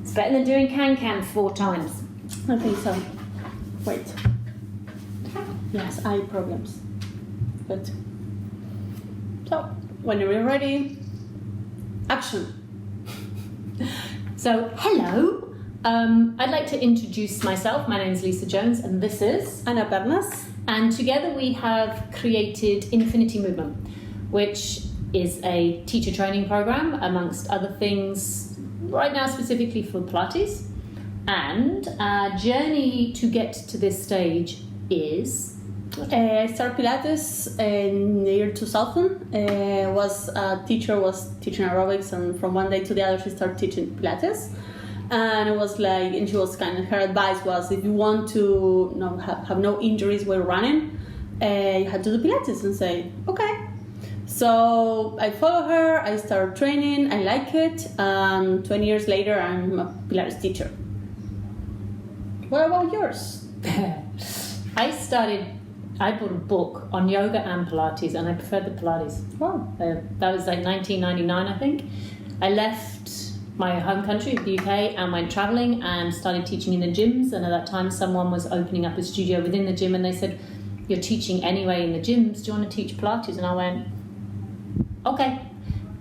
It's better than doing can 4 times. I think so. Wait. Yes, eye problems. Good. So, when you're ready, action. So, hello. I'd like to introduce myself. My name is Lisa Jones, and this is Ana Pernas. And together we have created Infinity Movement, which is a teacher training program, amongst other things, right now specifically for Pilates. And our journey to get to this stage is... I started Pilates in the year 2000. Was teaching aerobics, and from one day to the other she started teaching Pilates. And it was like, and she was kind of, her advice was, if you want to have no injuries while running, you have to do Pilates. And say, okay. So I follow her, I started training, I like it, and 20 years later I'm a Pilates teacher. What about yours? I bought a book on yoga and Pilates, and I preferred the Pilates. Wow. That was like 1999, I think. I left my home country, the UK, and went travelling and started teaching in the gyms. And at that time, someone was opening up a studio within the gym, and they said, "You're teaching anyway in the gyms. Do you want to teach Pilates?" And I went, "Okay."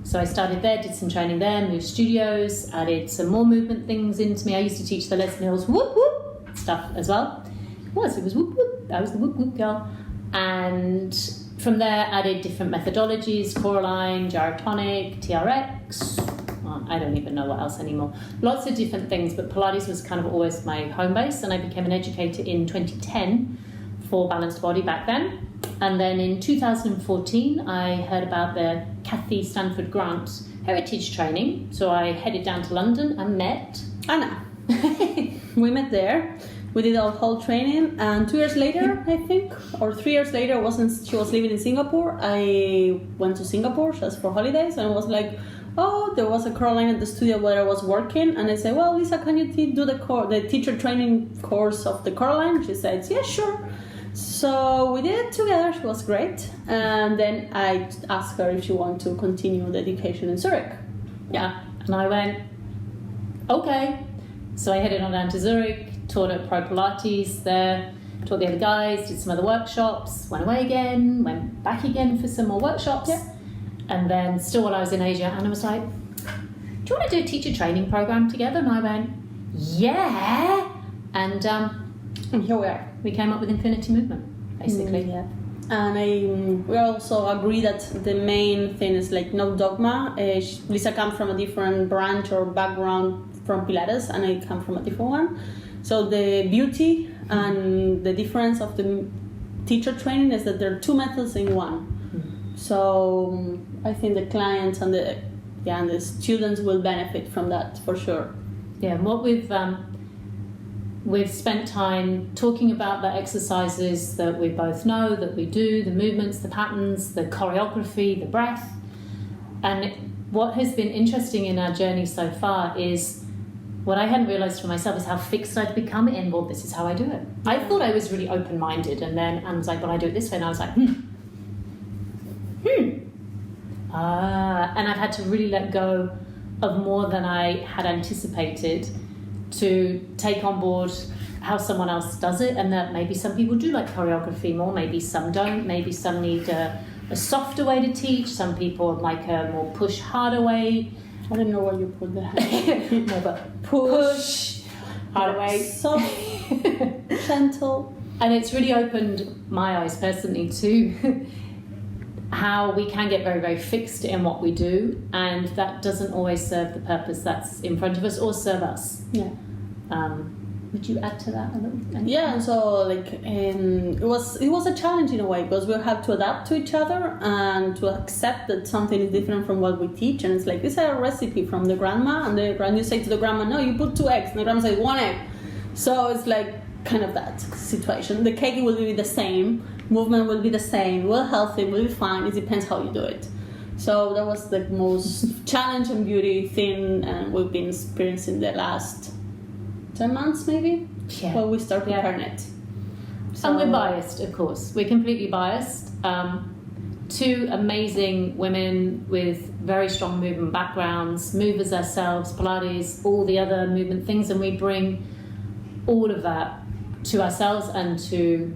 So I started there, did some training there, moved studios, added some more movement things into me. I used to teach the Les Mills whoop whoop stuff as well. It was whoop whoop. I was the whoop whoop girl. And from there, added different methodologies: Coraline, Gyrotonic, TRX. I don't even know what else anymore. Lots of different things, but Pilates was kind of always my home base, and I became an educator in 2010 for Balanced Body back then. And then in 2014, I heard about the Kathy Stanford Grant Heritage Training, so I headed down to London and met Anna. We met there. We did our whole training, and 2 years later, I think, or 3 years later, she was living in Singapore. I went to Singapore just for holidays, and I was like, oh, there was a Caroline at the studio where I was working, and I said, well, Lisa, can you do the teacher training course of the Caroline? She said, yeah, sure. So we did it together. She was great, and then I asked her if she wanted to continue the education in Zurich. Yeah, and I went, okay. So I headed on down to Zurich, taught at Pro Pilates there, taught the other guys, did some other workshops, went away again, went back again for some more workshops. Yeah. And then still while I was in Asia, Anna was like, do you want to do a teacher training program together? And I went, yeah. And here we are. We came up with Infinity Movement, basically. Yeah. And we also agree that the main thing is like no dogma. Lisa comes from a different branch or background from Pilates, and I come from a different one. So the beauty and the difference of the teacher training is that there are 2 methods in one. Mm-hmm. So I think the clients and the students will benefit from that for sure. Yeah, and what we've spent time talking about the exercises that we both know, that we do, the movements, the patterns, the choreography, the breath. And what has been interesting in our journey so far is what I hadn't realised for myself is how fixed I'd become in, well, this is how I do it. I thought I was really open-minded, and then Anne was like, well, I do it this way, and I was like, and I've had to really let go of more than I had anticipated to take on board how someone else does it, and that maybe some people do like choreography more, maybe some don't, maybe some need a softer way to teach, some people like a more push harder way. I don't know where you put that. No, but push harder way. Soft, gentle. And it's really opened my eyes personally to how we can get very, very fixed in what we do, and that doesn't always serve the purpose that's in front of us or serve us. Yeah. Would you add to that a little? Yeah, so it was a challenge in a way, because we have to adapt to each other and to accept that something is different from what we teach. And it's like, this is a recipe from the grandma, and you say to the grandma, no, you put 2 eggs, and the grandma says 1 egg. So it's like kind of that situation. The cake will be the same, movement will be the same, we're healthy, we'll be fine, it depends how you do it. So that was the most challenge and beauty thing we've been experiencing the last 10 months maybe, when we start preparing it. So, and we're biased, of course. We're completely biased. two amazing women with very strong movement backgrounds, movers ourselves, Pilates, all the other movement things, and we bring all of that to ourselves and to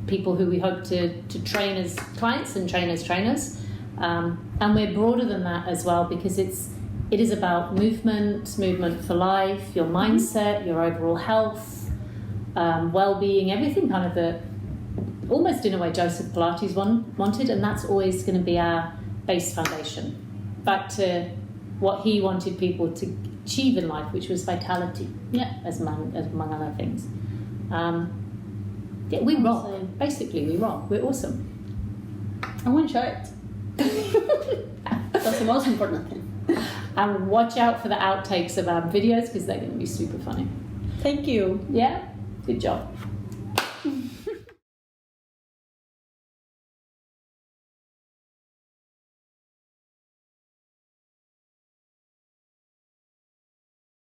people who we hope to train as clients and train as trainers. And we're broader than that as well, because it is about movement for life, your mindset, your overall health, well-being, everything kind of that almost in a way Joseph Pilates wanted, and that's always going to be our base foundation. Back to what he wanted people to achieve in life, which was vitality, as among other things. We rock. Basically, we rock. We're awesome. I want to share it. That's the most important thing. And watch out for the outtakes of our videos, because they're going to be super funny. Thank you. Yeah? Good job.